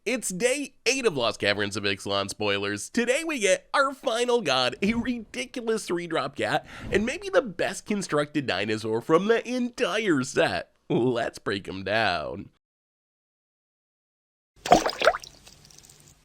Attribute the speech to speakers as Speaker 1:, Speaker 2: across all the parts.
Speaker 1: It's day 8 of Lost Caverns of Ixalan spoilers. Today we get our final god, a ridiculous 3-drop cat, and maybe the best constructed dinosaur from the entire set. Let's break him down.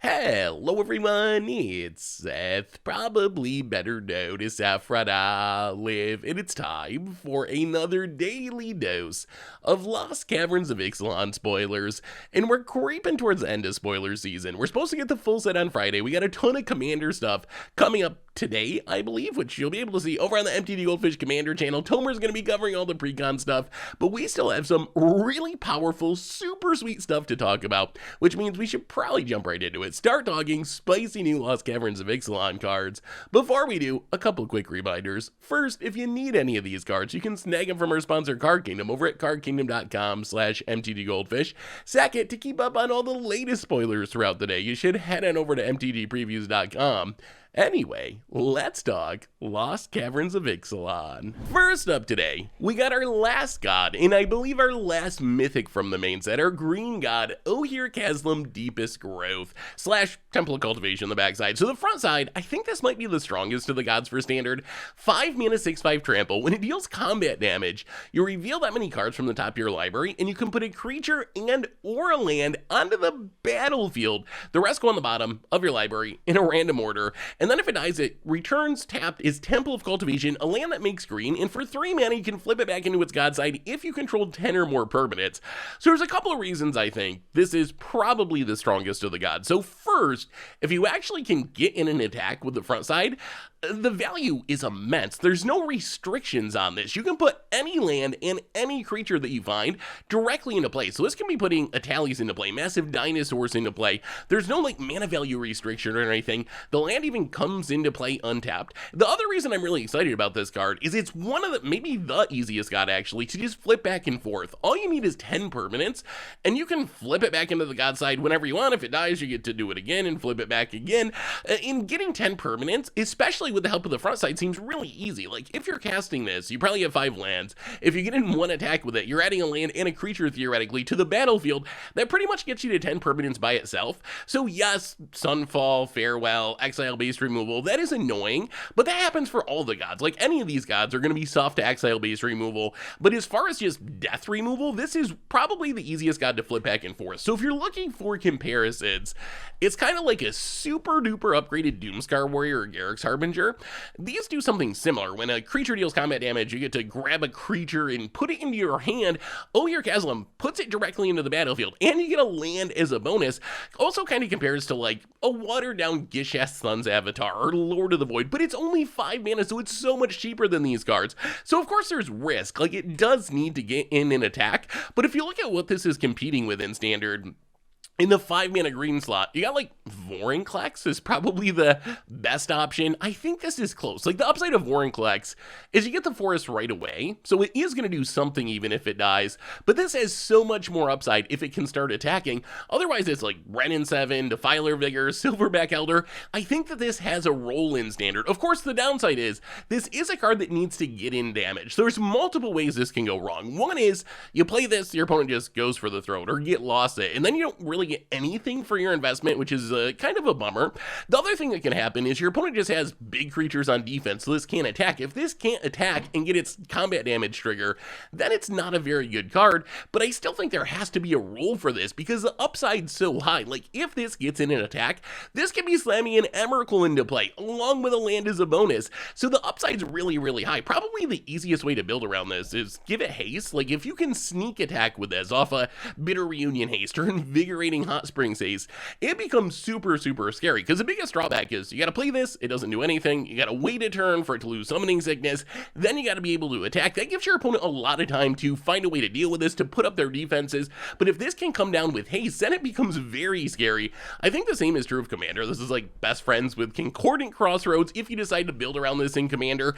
Speaker 1: Hello everyone, it's Seth, probably better known as Saffron. And it's time for another daily dose of Lost Caverns of Ixalan spoilers. And we're creeping towards the end of spoiler season. We're supposed to get the full set on Friday. We got a ton of Commander stuff coming up today, I believe, which you'll be able to see over on the MTGGoldfish Commander channel. Tomer's going to be covering all the pre-con stuff, but we still have some really powerful, super sweet stuff to talk about, which means we should probably jump right into it. Start talking spicy new Lost Caverns of Ixalan cards. Before we do, a couple quick reminders. First, if you need any of these cards, you can snag them from our sponsor Card Kingdom over at cardkingdom.com/MTGGoldfish. Second, to keep up on all the latest spoilers throughout the day, you should head on over to MTGpreviews.com. Anyway, let's talk Lost Caverns of Ixalan. First up today, we got our last god, and I believe our last mythic from the main set, our green god, Ojer Kaslem Deepest Growth, / Temple of Cultivation on the backside. So the front side, I think this might be the strongest of the gods for standard. 5 mana, 6/5 trample. When it deals combat damage, you reveal that many cards from the top of your library, and you can put a creature and or a land onto the battlefield. The rest go on the bottom of your library in a random order. And then if it dies, it returns tapped is Temple of Cultivation, a land that makes green, and for 3 mana you can flip it back into its god side if you control 10 or more permanents. So there's a couple of reasons I think this is probably the strongest of the gods. So first, if you actually can get in an attack with the front side, the value is immense. There's no restrictions on this. You can put any land and any creature that you find directly into play. So this can be putting Italies into play, massive dinosaurs into play. There's no like mana value restriction or anything. The land even comes into play untapped. The other reason I'm really excited about this card is it's one of the, maybe the easiest god actually, to just flip back and forth. All you need is 10 permanents, and you can flip it back into the god side whenever you want. If it dies, you get to do it again and flip it back again. In getting 10 permanents, especially with the help of the front side, seems really easy. Like, if you're casting this, you probably have 5 lands. If you get in one attack with it, you're adding a land and a creature theoretically to the battlefield. That pretty much gets you to 10 permanents by itself. So yes, Sunfall, Farewell, Exile-based removal, that is annoying, but that happens for all the gods. Like, any of these gods are going to be soft to Exile-based removal, but as far as just death removal, this is probably the easiest god to flip back and forth. So if you're looking for comparisons, it's kind of like a super duper upgraded Doomscar Warrior or Garruk's Harbinger. These do something similar. When a creature deals combat damage, you get to grab a creature and put it into your hand. Ojer Kaslem puts it directly into the battlefield, and you get a land as a bonus. Also kind of compares to like a watered down Gishas Sun's Avatar or Lord of the Void, but it's only 5 mana, so it's so much cheaper than these cards. So of course there's risk. Like, it does need to get in an attack, but if you look at what this is competing with in standard, in the 5 mana green slot, you got like Vorinclex is probably the best option. I think this is close. Like, the upside of Vorinclex is you get the forest right away, so it is going to do something even if it dies, but this has so much more upside if it can start attacking. Otherwise, it's like Renin 7, Defiler Vigor, Silverback Elder. I think that this has a role in standard. Of course, the downside is this is a card that needs to get in damage. So there's multiple ways this can go wrong. One is you play this, your opponent just goes for the throat or get lost it, and then you don't really get anything for your investment, which is kind of a bummer. The other thing that can happen is your opponent just has big creatures on defense, so this can't attack. If this can't attack and get its combat damage trigger, then it's not a very good card, but I still think there has to be a role for this because the upside's so high. Like, if this gets in an attack, this can be slamming an Emrakul into play, along with a land as a bonus. So the upside's really, really high. Probably the easiest way to build around this is give it haste. Like, if you can sneak attack with this off a Bitter Reunion haste or Invigorating Hot Springs haste, it becomes super, super scary, because the biggest drawback is you gotta play this, it doesn't do anything, you gotta wait a turn for it to lose Summoning Sickness, then you gotta be able to attack. That gives your opponent a lot of time to find a way to deal with this, to put up their defenses, but if this can come down with haste, then it becomes very scary. I think the same is true of Commander. This is like best friends with Concordant Crossroads if you decide to build around this in Commander.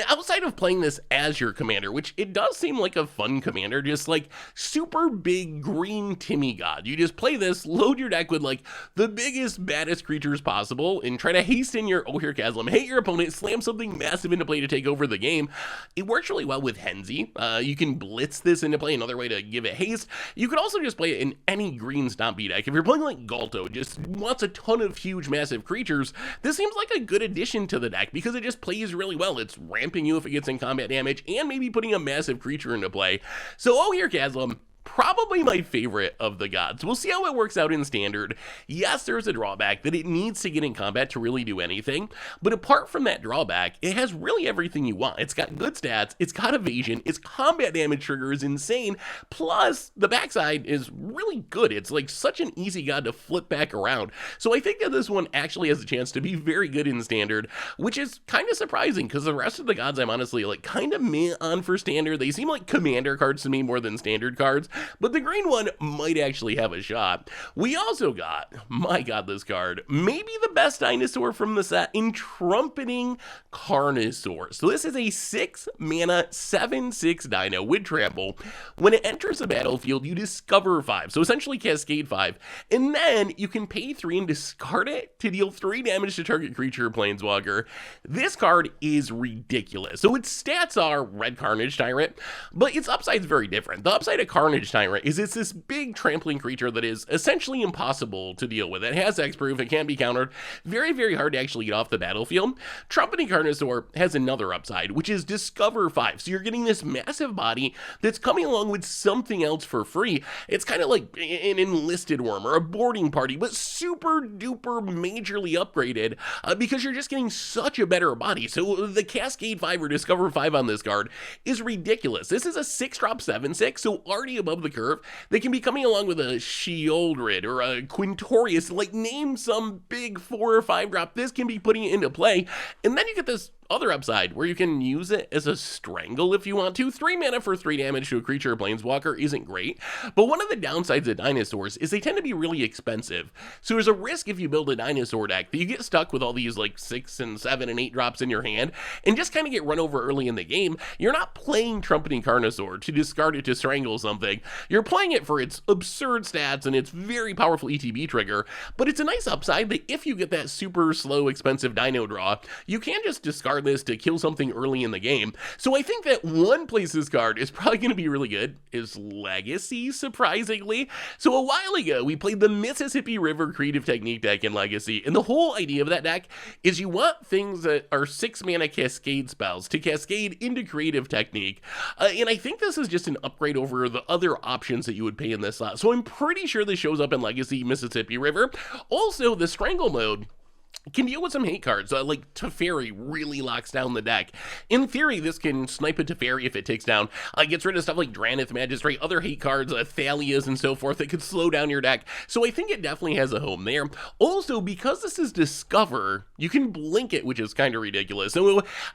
Speaker 1: Outside of playing this as your Commander, which it does seem like a fun Commander, just like super big green Timmy God. You just play this, load your deck with like the big biggest, baddest creatures possible and try to haste in your Ojer Kaslem, hit your opponent, slam something massive into play to take over the game. It works really well with Henzi. You can blitz this into play, another way to give it haste. You could also just play it in any green stompy deck. If you're playing like Galto, just wants a ton of huge, massive creatures, this seems like a good addition to the deck because it just plays really well. It's ramping you if it gets in combat damage and maybe putting a massive creature into play. So Ojer Kaslem, probably my favorite of the gods. We'll see how it works out in Standard. Yes, there's a drawback that it needs to get in combat to really do anything, but apart from that drawback, it has really everything you want. It's got good stats, it's got evasion, its combat damage trigger is insane, plus the backside is really good. It's like such an easy god to flip back around. So I think that this one actually has a chance to be very good in Standard, which is kind of surprising because the rest of the gods I'm honestly like kind of meh on for Standard. They seem like commander cards to me more than Standard cards, but the green one might actually have a shot. We also got, my god, this card, maybe the best dinosaur from the set in Trumpeting Carnosaur. So this is a 6-mana, 7/6 dino with trample. When it enters the battlefield, you discover 5, so essentially cascade 5, and then you can pay 3 and discard it to deal 3 damage to target creature or planeswalker. This card is ridiculous. So its stats are Red Carnage Tyrant, but its upside is very different. The upside of Carnage Tyrant is it's this big trampling creature that is essentially impossible to deal with. It has X-proof, it can't be countered, very, very hard to actually get off the battlefield. Trumpeting Carnosaur has another upside, which is Discover 5. So you're getting this massive body that's coming along with something else for free. It's kind of like an enlisted worm or a boarding party, but super duper majorly upgraded because you're just getting such a better body. So the Cascade 5 or Discover 5 on this card is ridiculous. This is a 6-drop 7/6, so already above the curve. They can be coming along with a Sheoldred or a Quintorius, like name some big 4 or 5 drop. This can be putting it into play. And then you get this other upside where you can use it as a strangle if you want to. 3 mana for 3 damage to a creature or planeswalker isn't great, but one of the downsides of dinosaurs is they tend to be really expensive. So there's a risk if you build a dinosaur deck that you get stuck with all these like 6 and 7 and 8 drops in your hand and just kind of get run over early in the game. You're not playing Trumpeting Carnosaur to discard it to strangle something. You're playing it for its absurd stats and its very powerful ETB trigger, but it's a nice upside that if you get that super slow expensive dino draw, you can just discard this to kill something early in the game. So I think that one place this card is probably going to be really good is Legacy, surprisingly. So a while ago, we played the Mississippi River Creative Technique deck in Legacy, and the whole idea of that deck is you want things that are 6-mana cascade spells to cascade into Creative Technique, and I think this is just an upgrade over the other options that you would pay in this slot. So I'm pretty sure this shows up in Legacy Mississippi River. Also, the Strangle mode can deal with some hate cards, like Teferi really locks down the deck. In theory, this can snipe a Teferi if it takes down, gets rid of stuff like Dranith Magistrate, other hate cards, Thalias and so forth that could slow down your deck. So I think it definitely has a home there. Also, because this is Discover, you can blink it, which is kind of ridiculous. So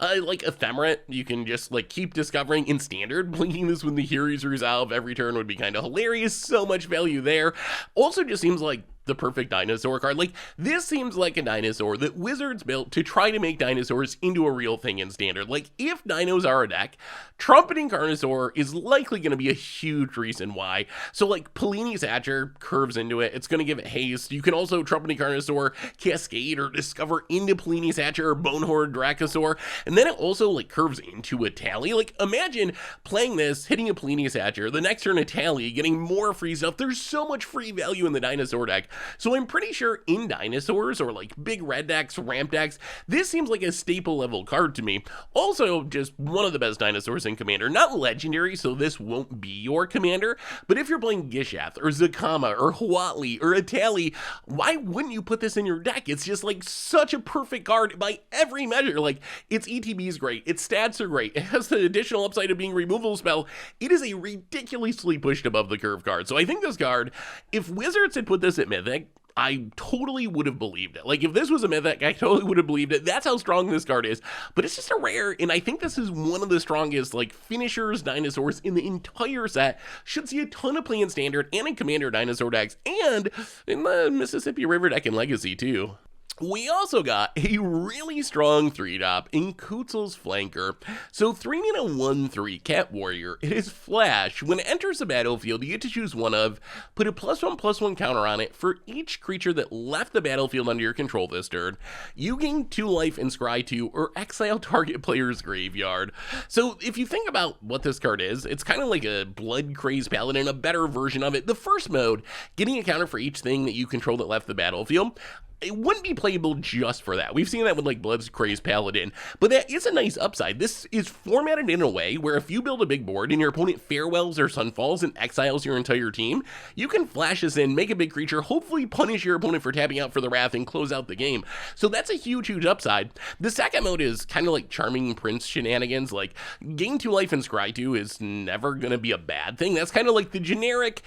Speaker 1: like Ephemerate, you can just like keep discovering in Standard. Blinking this when the Heroes Resolve every turn would be kind of hilarious. So much value there. Also just seems like the perfect dinosaur card. Like, this seems like a dinosaur that Wizards built to try to make dinosaurs into a real thing in Standard. Like, if dinos are a deck, Trumpeting Carnosaur is likely going to be a huge reason why. So, like, Pellini's Hatcher curves into it. It's going to give it haste. You can also Trumpeting Carnosaur cascade or discover into Pellini's Hatcher or Bonehorde Dracosaur. And then it also, like, curves into a Tally. Like, imagine playing this, hitting a Pellini's Hatcher, the next turn a Tally, getting more free stuff. There's so much free value in the dinosaur deck. So I'm pretty sure in dinosaurs or like big red decks, ramp decks, this seems like a staple level card to me. Also, just one of the best dinosaurs in Commander. Not legendary, so this won't be your commander, but if you're playing Gishath or Zakama or Huatli or Atali, why wouldn't you put this in your deck? It's just like such a perfect card by every measure. Like, its ETB is great, its stats are great, it has the additional upside of being removal spell. It is a ridiculously pushed above the curve card. So I think this card, if Wizards had put this at Mythic, I totally would have believed it. Like, if this was a Mythic, I totally would have believed it. That's how strong this card is. But it's just a rare, and I think this is one of the strongest, like, finishers dinosaurs in the entire set. Should see a ton of play in Standard and in Commander dinosaur decks, and in the Mississippi River deck in Legacy, too. We also got a really strong 3-drop in Kutzil's Flanker. So 3 mana 1/3 Cat Warrior. It is flash. When it enters the battlefield, you get to choose one of, put a +1/+1 counter on it for each creature that left the battlefield under your control this turn. You gain 2 life and scry 2 or exile target player's graveyard. So if you think about what this card is, it's kind of like a Blood Crazed Paladin, a better version of it. The first mode, getting a counter for each thing that you control that left the battlefield, it wouldn't be playable just for that. We've seen that with like Blood's Crazed Paladin, but that is a nice upside. This is formatted in a way where if you build a big board and your opponent farewells or sunfalls and exiles your entire team, you can flash this in, make a big creature, hopefully punish your opponent for tapping out for the Wrath and close out the game. So that's a huge upside. The second mode is kind of like Charming Prince shenanigans, like gain 2 life and scry 2 is never going to be a bad thing. That's kind of like the generic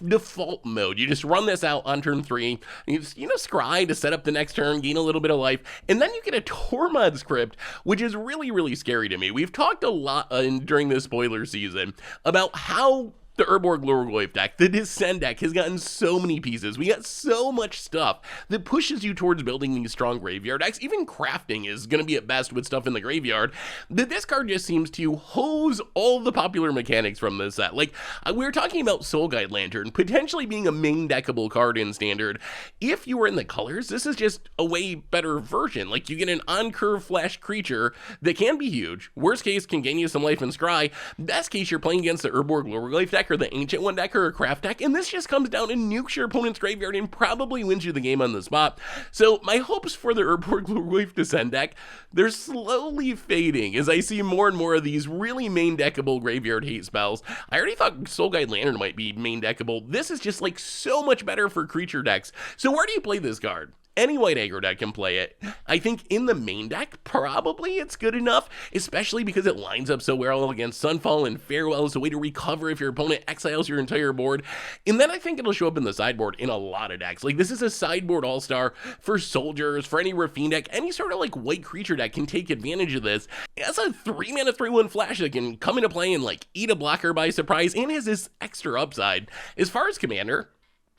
Speaker 1: default mode. You just run this out on turn 3, you scry to set up the next turn, gain a little bit of life, and then you get a Tormod's Crypt, which is really scary to me. We've talked a lot during this spoiler season about how the Urborg Lurgoyf deck, the Descend deck, has gotten so many pieces. We got so much stuff that pushes you towards building these strong graveyard decks. Even crafting is going to be at best with stuff in the graveyard. That this card just seems to hose all the popular mechanics from this set. Like, we were talking about Soul Guide Lantern potentially being a main deckable card in Standard. If you were in the colors, this is just a way better version. Like, you get an on-curve flash creature that can be huge. Worst case, can gain you some life and scry. Best case, you're playing against the Urborg Lurgoyf deck or the Ancient One deck or a craft deck, and this just comes down and nukes your opponent's graveyard and probably wins you the game on the spot. So my hopes for the Urborg Lurgoyf Descend deck, they're slowly fading as I see more and more of these really main deckable graveyard hate spells. I already thought Soul Guide Lantern might be main deckable. This is just like so much better for creature decks. So where do you play this card? Any white aggro deck can play it. I think in the main deck, probably it's good enough, especially because it lines up so well against Sunfall and Farewell as a way to recover if your opponent exiles your entire board. And then I think it'll show up in the sideboard in a lot of decks. Like, this is a sideboard all-star for soldiers, for any Rafine deck, any sort of like white creature deck can take advantage of this. It's a 3 mana 3/1 flash that can come into play and like eat a blocker by surprise and has this extra upside. As far as Commander,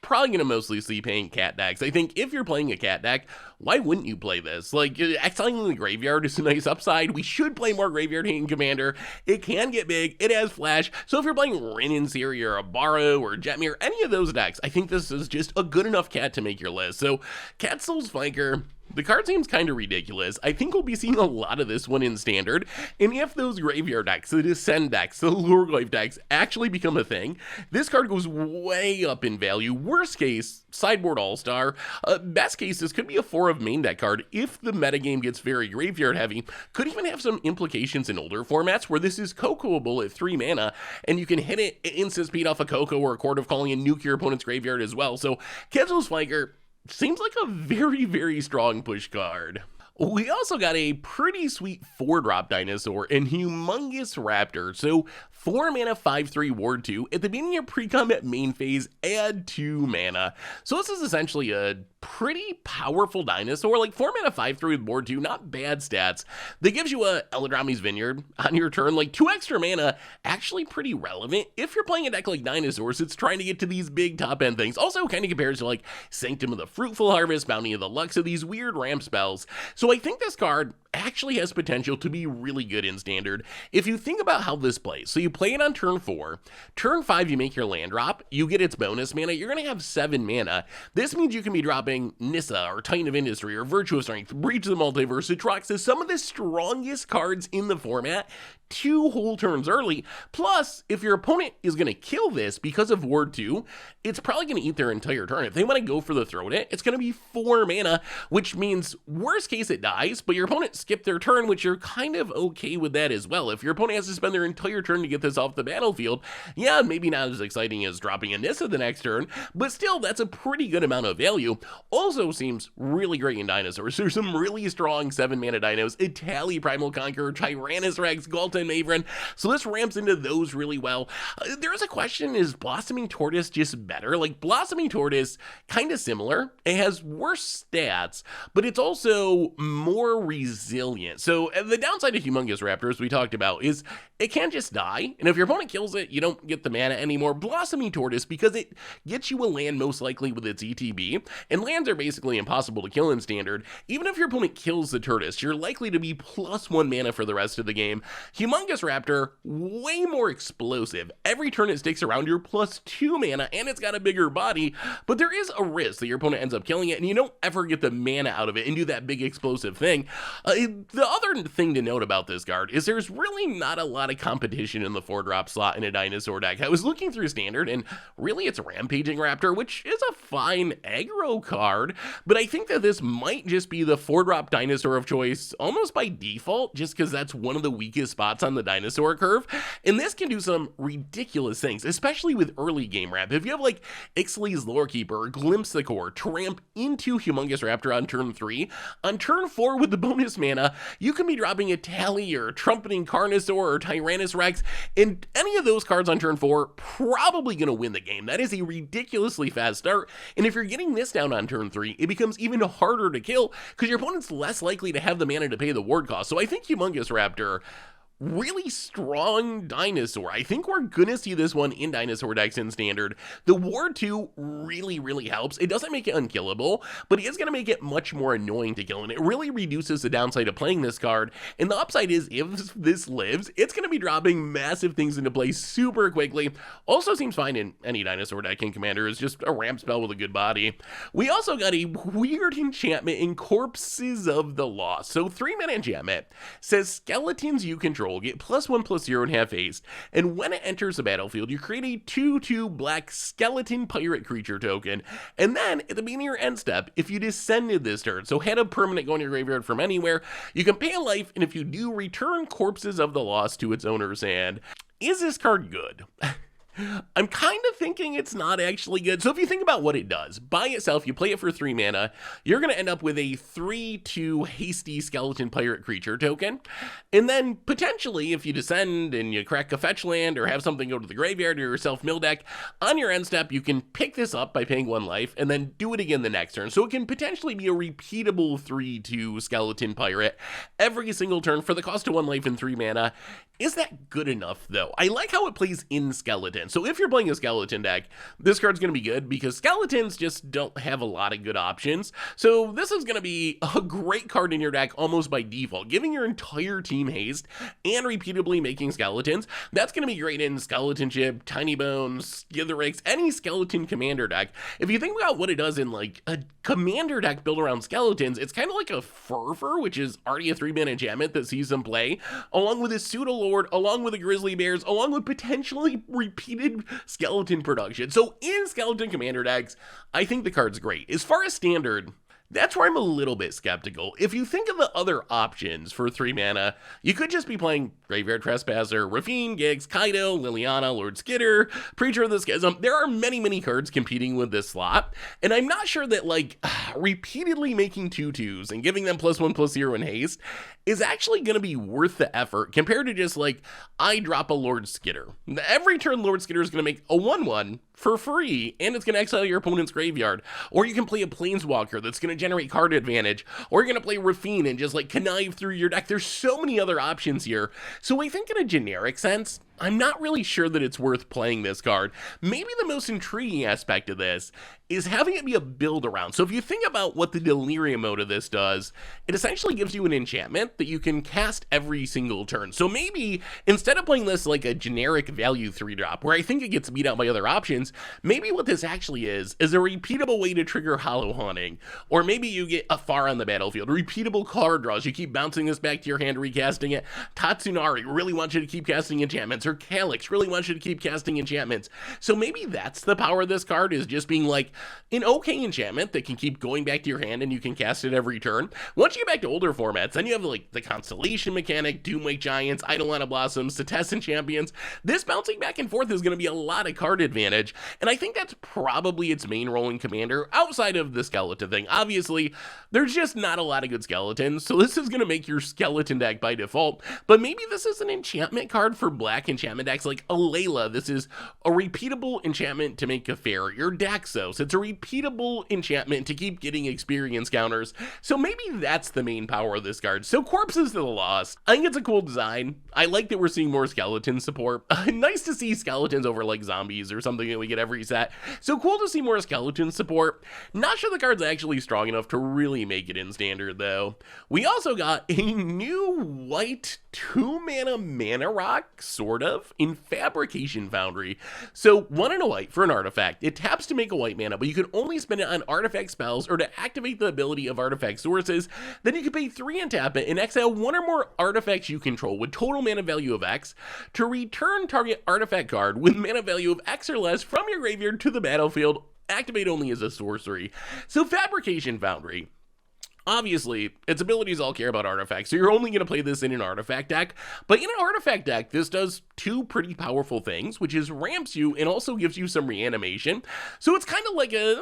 Speaker 1: probably going to mostly see playing cat decks. I think if you're playing a cat deck, why wouldn't you play this? Like, exiling the graveyard is a nice upside. We should play more graveyard hate in Commander. It can get big. It has flash. So if you're playing Rin in Siri or a Borrow or Jetmir, any of those decks, I think this is just a good enough cat to make your list. So Kutzil's Flanker, the card seems kind of ridiculous. I think we'll be seeing a lot of this one in Standard, and if those graveyard decks, the Descend decks, the Lurgoyf decks actually become a thing, this card goes way up in value. Worst case, sideboard all-star. Best case, this could be a 4 of main deck card if the metagame gets very graveyard heavy. Could even have some implications in older formats where this is Cocoable at 3 mana, and you can hit it instant speed off a Coco or a Court of Calling and nuke your opponent's graveyard as well. So Kutzil's Flanker seems like a very strong push card. We also got a pretty sweet 4-drop Dinosaur and Humongous Raptor. So 4 mana 5/3 Ward 2. At the beginning of pre-combat main phase, add 2 mana. So this is essentially a pretty powerful dinosaur. Like 4 mana 5/3 with Ward 2, not bad stats. That gives you a Eladrami's Vineyard on your turn. Like 2 extra mana, actually pretty relevant. If you're playing a deck like Dinosaurs, it's trying to get to these big top end things. Also kind of compares to like Sanctum of the Fruitful Harvest, Bounty of the Lux, so these weird ramp spells. So I think this card actually has potential to be really good in Standard. If you think about how this plays, so you play it on turn 4, turn 5 you make your land drop, you get its bonus mana, you're going to have 7 mana. This means you can be dropping Nissa or Titan of Industry or Virtue of Strength, Breach of the Multiverse, Atraxis, some of the strongest cards in the format 2 whole turns early. Plus, if your opponent is going to kill this because of Ward 2, it's probably going to eat their entire turn. If they want to go for the throat it, it's going to be 4 mana, which means worst case it dies, but your opponent skipped their turn, which you're kind of okay with that as well. If your opponent has to spend their entire turn to get this off the battlefield, yeah, maybe not as exciting as dropping a Nissa the next turn, but still, that's a pretty good amount of value. Also seems really great in Dinosaurs. There's some really strong 7 mana dinos, Itali, Primal Conqueror, Tyrannus Rex, Galta, and Maverin, so this ramps into those really well. There's a question, is Blossoming Tortoise just better? Like, Blossoming Tortoise, kind of similar. It has worse stats, but it's also more resistant resilient. So the downside of Humongous Raptor, as we talked about, is it can just die, and if your opponent kills it, you don't get the mana anymore. Blossoming Tortoise, because it gets you a land most likely with its ETB, and lands are basically impossible to kill in Standard. Even if your opponent kills the Tortoise, you're likely to be +1 mana for the rest of the game. Humongous Raptor, way more explosive. Every turn it sticks around, you're +2 mana, and it's got a bigger body, but there is a risk that your opponent ends up killing it, and you don't ever get the mana out of it and do that big explosive thing. The other thing to note about this card is there's really not a lot of competition in the 4-drop slot in a Dinosaur deck. I was looking through Standard, and really it's Rampaging Raptor, which is a fine aggro card, but I think that this might just be the 4-drop Dinosaur of choice almost by default, just because that's one of the weakest spots on the Dinosaur curve, and this can do some ridiculous things, especially with early game ramp. If you have like Ixalan's Lorekeeper, Glimpse the Core, tramp into Humongous Raptor on turn 3, on turn 4 with the bonus mana, you can be dropping a Tally or Trumpeting Carnosaur or Tyrannus Rex, and any of those cards on turn 4 probably going to win the game. That is a ridiculously fast start, and if you're getting this down on turn 3, it becomes even harder to kill because your opponent's less likely to have the mana to pay the ward cost. So I think Humongous Raptor, really strong Dinosaur. I think we're gonna see this one in Dinosaur decks in Standard. The Ward 2 really helps. It doesn't make it unkillable, but it is gonna make it much more annoying to kill, and it really reduces the downside of playing this card. And the upside is, if this lives, it's gonna be dropping massive things into play super quickly. Also seems fine in any Dinosaur deck in Commander. Is just a ramp spell with a good body. We also got a weird enchantment in Corpses of the Lost. So 3-mana enchantment says skeletons you control get +1/+0 and have haste, and when it enters the battlefield, you create a 2/2 black skeleton pirate creature token, and then at the beginning of your end step, if you descended this turn, so had a permanent go in your graveyard from anywhere, you can pay a life, and if you do, return Corpses of the Lost to its owner's hand. Is this card good? I'm kind of thinking it's not actually good. So if you think about what it does, by itself, you play it for 3 mana, you're going to end up with a 3/2 hasty skeleton pirate creature token. And then potentially, if you descend and you crack a fetch land or have something go to the graveyard or your self-mill deck, on your end step, you can pick this up by paying 1 life and then do it again the next turn. So it can potentially be a repeatable 3/2 skeleton pirate every single turn for the cost of 1 life and 3 mana. Is that good enough, though? I like how it plays in skeleton. So if you're playing a skeleton deck, this card's going to be good because skeletons just don't have a lot of good options. So this is going to be a great card in your deck almost by default, giving your entire team haste and repeatedly making skeletons. That's going to be great in Skeleton Ship, Tiny Bones, Skitherix, any skeleton commander deck. If you think about what it does in like a commander deck built around skeletons, it's kind of like a Fervor, which is already a 3-mana enchantment that sees them play, along with a Pseudolord, along with a Grizzly Bears, along with potentially repeated skeleton production. So in skeleton commander decks, I think the card's great. As far as Standard, that's where I'm a little bit skeptical. If you think of the other options for 3 mana, you could just be playing Graveyard Trespasser, Ravine, Giggs, Kaido, Liliana, Lord Skitter, Preacher of the Schism. There are many cards competing with this slot, and I'm not sure that like repeatedly making 2/2s and giving them +1/+0 in haste is actually going to be worth the effort compared to just like, I drop a Lord Skitter. Every turn Lord Skitter is going to make a 1/1 for free, and it's going to exile your opponent's graveyard. Or you can play a Planeswalker that's going to generate card advantage, or you're going to play Rafine and just like connive through your deck. There's so many other options here. So I think in a generic sense, I'm not really sure that it's worth playing this card. Maybe the most intriguing aspect of this is having it be a build around. So if you think about what the Delirium mode of this does, it essentially gives you an enchantment that you can cast every single turn. So maybe instead of playing this like a generic value 3-drop, where I think it gets beat out by other options, maybe what this actually is a repeatable way to trigger Hollow Haunting. Or maybe you get a Far on the battlefield, repeatable card draws. You keep bouncing this back to your hand, recasting it. Tatsunari really wants you to keep casting enchantments, or Calyx really wants you to keep casting enchantments. So maybe that's the power of this card, is just being like an okay enchantment that can keep going back to your hand and you can cast it every turn. Once you get back to older formats, then you have like the Constellation mechanic, Doomwake Giants, Eidolon of Blossoms, Setessan Champions. This bouncing back and forth is going to be a lot of card advantage, and I think that's probably its main role in Commander, outside of the skeleton thing. Obviously, there's just not a lot of good skeletons, so this is going to make your skeleton deck by default, but maybe this is an enchantment card for black and enchantment decks like Alayla. This is a repeatable enchantment to make a fair. Your Daxos, it's a repeatable enchantment to keep getting experience counters. So maybe that's the main power of this card. So Corpses to the Lost, I think it's a cool design. I like that we're seeing more skeleton support. Nice to see skeletons over like zombies or something that we get every set. So cool to see more skeleton support. Not sure the card's actually strong enough to really make it in standard though. We also got a new white 2-mana rock, sort of, in Fabrication Foundry. So 1 and a white for an artifact. It taps to make a white mana, but you can only spend it on artifact spells or to activate the ability of artifact sources. Then you can pay 3 and tap it and exile 1 or more artifacts you control with total mana value of X to return target artifact card with mana value of X or less from your graveyard to the battlefield. Activate only as a sorcery. So Fabrication Foundry, obviously, its abilities all care about artifacts, so you're only going to play this in an artifact deck. But in an artifact deck, this does 2 pretty powerful things, which is ramps you and also gives you some reanimation. So it's kind of like an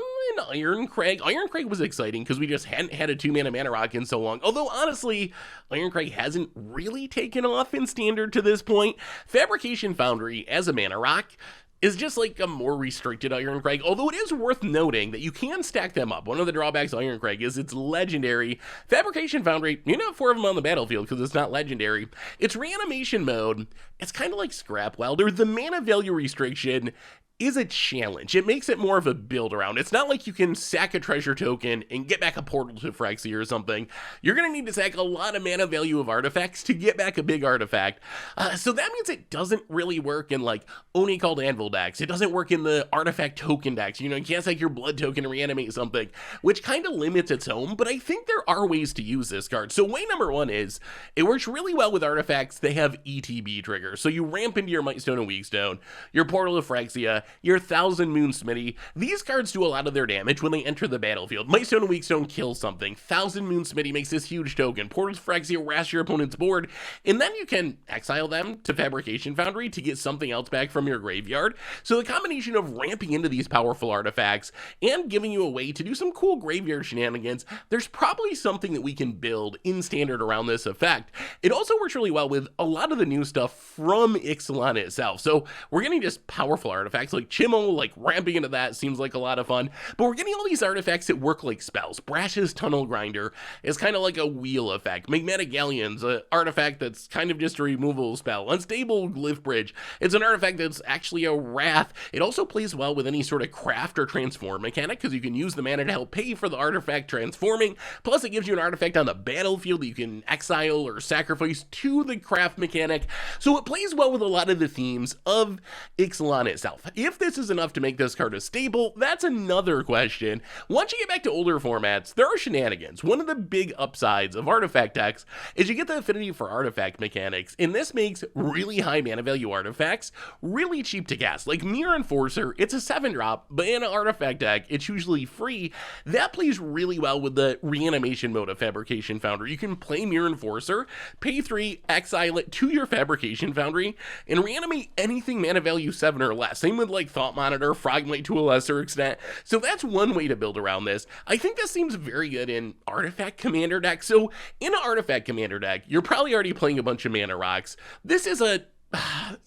Speaker 1: Iron Crag. Iron Crag was exciting because we just hadn't had a 2-mana mana rock in so long. Although, honestly, Iron Crag hasn't really taken off in standard to this point. Fabrication Foundry, as a mana rock, is just like a more restricted Iron Crag, although it is worth noting that you can stack them up. One of the drawbacks of Iron Crag is it's legendary. Fabrication Foundry, you don't have 4 of them on the battlefield because it's not legendary. Its reanimation mode, it's kind of like Scrap Welder. The mana value restriction is a challenge. It makes it more of a build around. It's not like you can sack a treasure token and get back a portal to Phyrexia or something. You're going to need to sack a lot of mana value of artifacts to get back a big artifact. So that means it doesn't really work in like Oni called Anvil decks. It doesn't work in the artifact token decks. You can't sack your blood token to reanimate something, which kind of limits its home, but I think there are ways to use this card. So way number 1 is it works really well with artifacts. They have ETB triggers. So you ramp into your Mightstone and Weakstone, your portal to Phyrexia, your Thousand Moon Smithy. These cards do a lot of their damage when they enter the battlefield. Mightstone and Weakstone kill something. Thousand Moon Smithy makes this huge token. Portal to Phyrexia rash your opponent's board, and then you can exile them to Fabrication Foundry to get something else back from your graveyard. So the combination of ramping into these powerful artifacts and giving you a way to do some cool graveyard shenanigans, there's probably something that we can build in standard around this effect. It also works really well with a lot of the new stuff from Ixalan itself. So we're getting just powerful artifacts like Chimo, like ramping into that seems like a lot of fun, but we're getting all these artifacts that work like spells. Brash's Tunnel Grinder is kind of like a wheel effect. Magmatic Galleon's an artifact that's kind of just a removal spell. Unstable Glyph Bridge, it's an artifact that's actually a wrath. It also plays well with any sort of craft or transform mechanic because you can use the mana to help pay for the artifact transforming, plus it gives you an artifact on the battlefield that you can exile or sacrifice to the craft mechanic. So it plays well with a lot of the themes of Ixalan itself. If this is enough to make this card a staple, that's another question. Once you get back to older formats, there are shenanigans. One of the big upsides of artifact decks is you get the affinity for artifact mechanics, and this makes really high mana value artifacts really cheap to cast. Like Mirror Enforcer, it's a 7-drop, but in an artifact deck, it's usually free. That plays really well with the reanimation mode of Fabrication Foundry. You can play Mirror Enforcer, pay 3, exile it to your Fabrication Foundry, and reanimate anything mana value 7 or less. Same with like Thought Monitor, Frogmite to a lesser extent. So that's one way to build around this. I think this seems very good in Artifact Commander deck. So in an Artifact Commander deck, you're probably already playing a bunch of mana rocks. This is a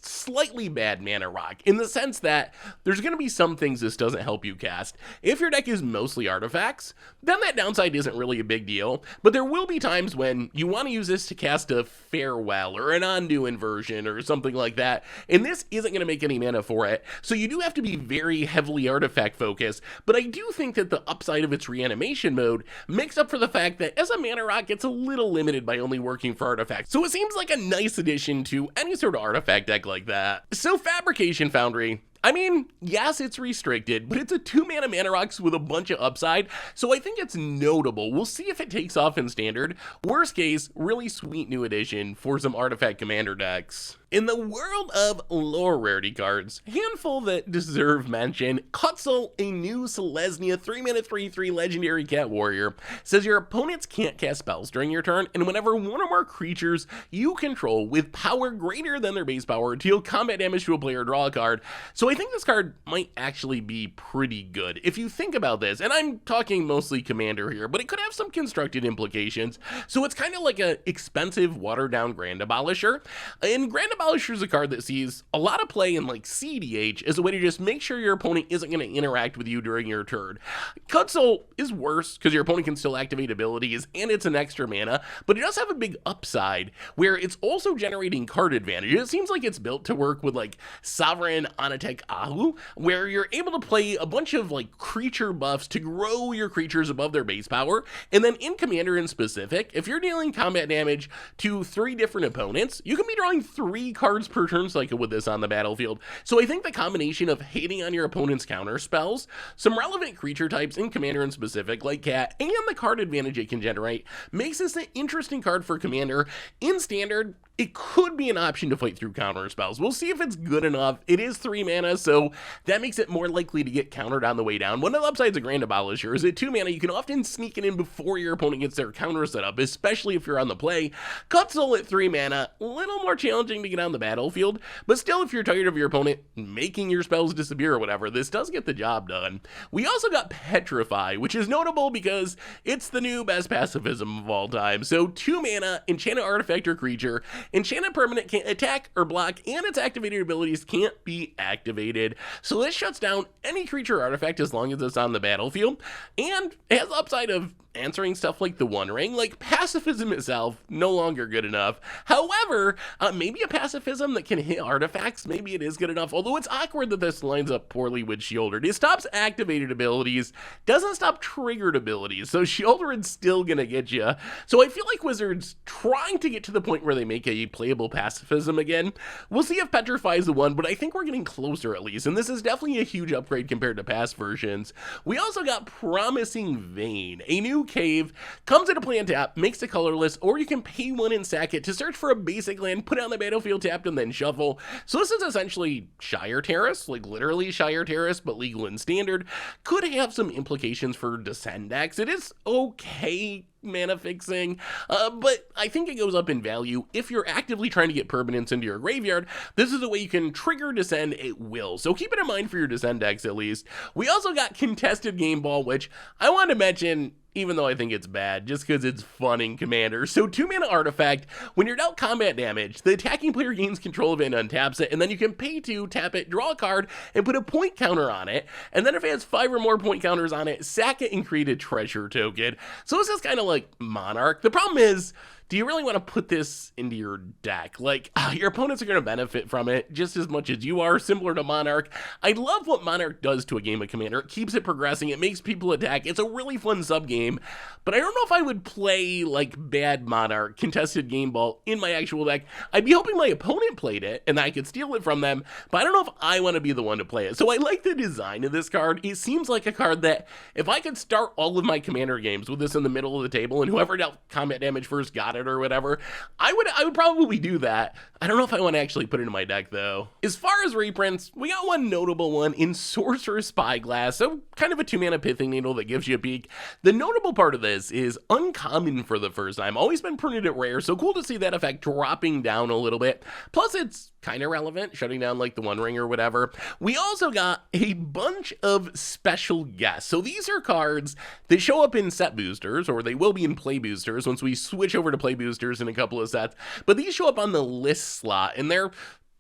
Speaker 1: slightly bad mana rock in the sense that there's going to be some things this doesn't help you cast. If your deck is mostly artifacts, then that downside isn't really a big deal, but there will be times when you want to use this to cast a Farewell or an Undo Inversion or something like that, and this isn't going to make any mana for it, so you do have to be very heavily artifact focused. But I do think that the upside of its reanimation mode makes up for the fact that as a mana rock, it's a little limited by only working for artifacts, so it seems like a nice addition to any sort of artifact deck like that. So Fabrication Foundry, I mean, yes, it's restricted, but it's a 2-mana rocks with a bunch of upside, so I think it's notable. We'll see if it takes off in standard. Worst case, really sweet new addition for some artifact commander decks. In the world of lower rarity cards, handful that deserve mention, Kutzil, a new Selesnya 3-mana 3/3 legendary cat warrior, says your opponents can't cast spells during your turn, and whenever one or more creatures you control with power greater than their base power deal combat damage to a player, draw a card. So So I think this card might actually be pretty good. If you think about this, and I'm talking mostly Commander here, but it could have some constructed implications. So it's kind of like an expensive watered-down Grand Abolisher. And Grand Abolisher is a card that sees a lot of play in like CDH as a way to just make sure your opponent isn't going to interact with you during your turn. Kutzil is worse because your opponent can still activate abilities and it's an extra mana, but it does have a big upside where it's also generating card advantage. It seems like it's built to work with like Sovereign Anatek Ahu, where you're able to play a bunch of like creature buffs to grow your creatures above their base power. And then in Commander in specific, if you're dealing combat damage to 3 different opponents, you can be drawing 3 cards per turn cycle with this on the battlefield. So I think the combination of hating on your opponent's counter spells, some relevant creature types in Commander in specific like Cat, and the card advantage it can generate makes this an interesting card for Commander. In Standard, it could be an option to fight through counter spells. We'll see if it's good enough. It is 3 mana, so that makes it more likely to get countered on the way down. One of the upsides of Grand Abolisher is at 2 mana, you can often sneak it in before your opponent gets their counter set up, especially if you're on the play. Kutzil at 3 mana, a little more challenging to get on the battlefield, but still, if you're tired of your opponent making your spells disappear or whatever, this does get the job done. We also got Petrify, which is notable because it's the new best pacifism of all time. So 2 mana, enchant an artifact or creature, enchanted permanent can't attack or block, and its activated abilities can't be activated. So this shuts down any creature or artifact as long as it's on the battlefield, and it has the upside of answering stuff like the One Ring. Like, pacifism itself, no longer good enough. However, maybe a pacifism that can hit artifacts, maybe it is good enough, although it's awkward that this lines up poorly with Shieldred. It stops activated abilities, doesn't stop triggered abilities, so Shieldred's still gonna get you. So I feel like Wizards trying to get to the point where they make a playable pacifism again. We'll see if Petrify is the one, but I think we're getting closer at least, and this is definitely a huge upgrade compared to past versions. We also got Promising Vein, a new cave, comes into play on tap, makes it colorless, or you can pay 1 and sack it to search for a basic land, put it on the battlefield tapped, and then shuffle. So this is essentially Shire Terrace, like literally Shire Terrace, but legal and standard. Could have some implications for Descend decks. It is okay mana fixing, but I think it goes up in value. If you're actively trying to get permanents into your graveyard, this is a way you can trigger Descend at will, so keep it in mind for your Descend decks at least. We also got Contested Game Ball, which I want to mention even though I think it's bad, just because it's fun in Commander. So 2 mana artifact, when you're dealt combat damage, the attacking player gains control of it and untaps it, and then you can pay to tap it, draw a card, and put a point counter on it, and then if it has 5 or more point counters on it, sack it and create a treasure token. So this is kind of like Monarch. The problem is, do you really want to put this into your deck? Like, your opponents are going to benefit from it just as much as you are, similar to Monarch. I love what Monarch does to a game of Commander. It keeps it progressing. It makes people attack. It's a really fun sub-game, but I don't know if I would play, like, bad Monarch, Contested Game Ball, in my actual deck. I'd be hoping my opponent played it, and I could steal it from them, but I don't know if I want to be the one to play it. So I like the design of this card. It seems like a card that, if I could start all of my Commander games with this in the middle of the table, and whoever dealt combat damage first got it or whatever, I would probably do that. I don't know if I want to actually put it in my deck though. As far as reprints, we got one notable one in Sorcerous Spyglass, so kind of a 2 mana Pithing Needle that gives you a peek. The notable part of this is uncommon for the first time, always been printed at rare, so cool to see that effect dropping down a little bit. Plus it's kind of relevant, shutting down like the One Ring or whatever. We also got a bunch of special guests. So these are cards that show up in set boosters, or they will be in play boosters once we switch over to play boosters in a couple of sets. But these show up on the list slot, and they're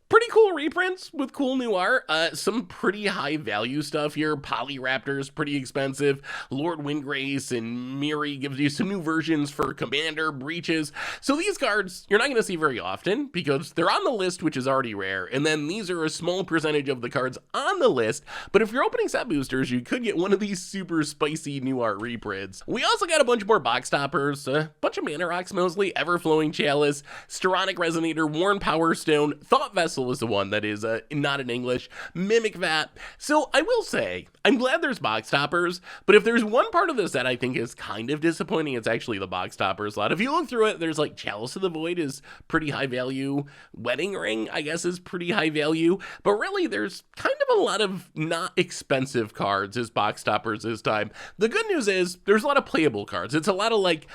Speaker 1: pretty cool reprints with cool new art. Some pretty high value stuff here. Polyraptor's pretty expensive. Lord Windgrace and Miri gives you some new versions for Commander, Breaches. So these cards you're not going to see very often because they're on the list, which is already rare. And then these are a small percentage of the cards on the list. But if you're opening set boosters, you could get one of these super spicy new art reprints. We also got a bunch more box toppers, a bunch of mana rocks mostly, Everflowing Chalice, Steronic Resonator, Worn Power Stone, Thought Vessel is the one that is not in English, Mimic Vat. So I will say, I'm glad there's box toppers, but if there's one part of this that I think is kind of disappointing, it's actually the box toppers lot. If you look through it, there's like Chalice of the Void is pretty high value, Wedding Ring, I guess, is pretty high value, but really there's kind of a lot of not expensive cards as box toppers this time. The good news is there's a lot of playable cards. It's a lot of like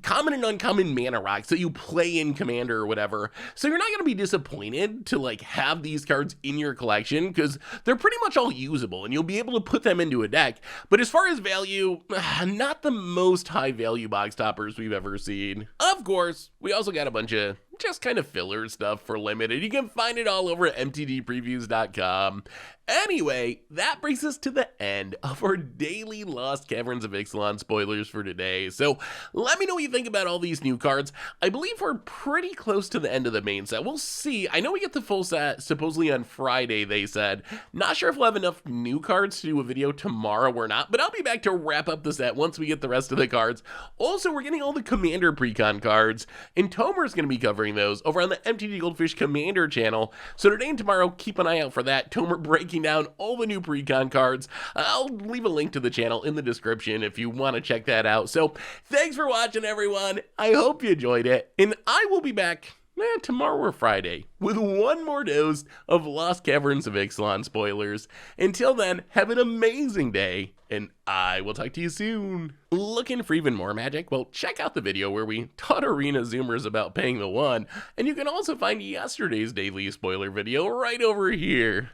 Speaker 1: common and uncommon mana rocks that you play in Commander or whatever. So you're not going to be disappointed to like have these cards in your collection because they're pretty much all usable and you'll be able to put them into a deck. But as far as value, not the most high value box toppers we've ever seen. Of course, we also got a bunch of just kind of filler stuff for Limited. You can find it all over at MTGPreviews.com. Anyway, that brings us to the end of our daily Lost Caverns of Ixalan spoilers for today. So let me know what you think about all these new cards. I believe we're pretty close to the end of the main set. We'll see. I know we get the full set supposedly on Friday, they said. Not sure if we'll have enough new cards to do a video tomorrow or not, but I'll be back to wrap up the set once we get the rest of the cards. Also, we're getting all the Commander Precon cards, and Tomer's going to be covering those over on the MTGGoldfish Commander channel. So today and tomorrow, keep an eye out for that. Tomer breaking down all the new Precon cards. I'll leave a link to the channel in the description if you want to check that out. So thanks for watching, everyone. I hope you enjoyed it, and I will be back tomorrow or Friday with one more dose of Lost Caverns of Ixalan spoilers. Until then, have an amazing day, and I will talk to you soon. Looking for even more magic? Well, check out the video where we taught Arena Zoomers about paying the one, and you can also find yesterday's daily spoiler video right over here.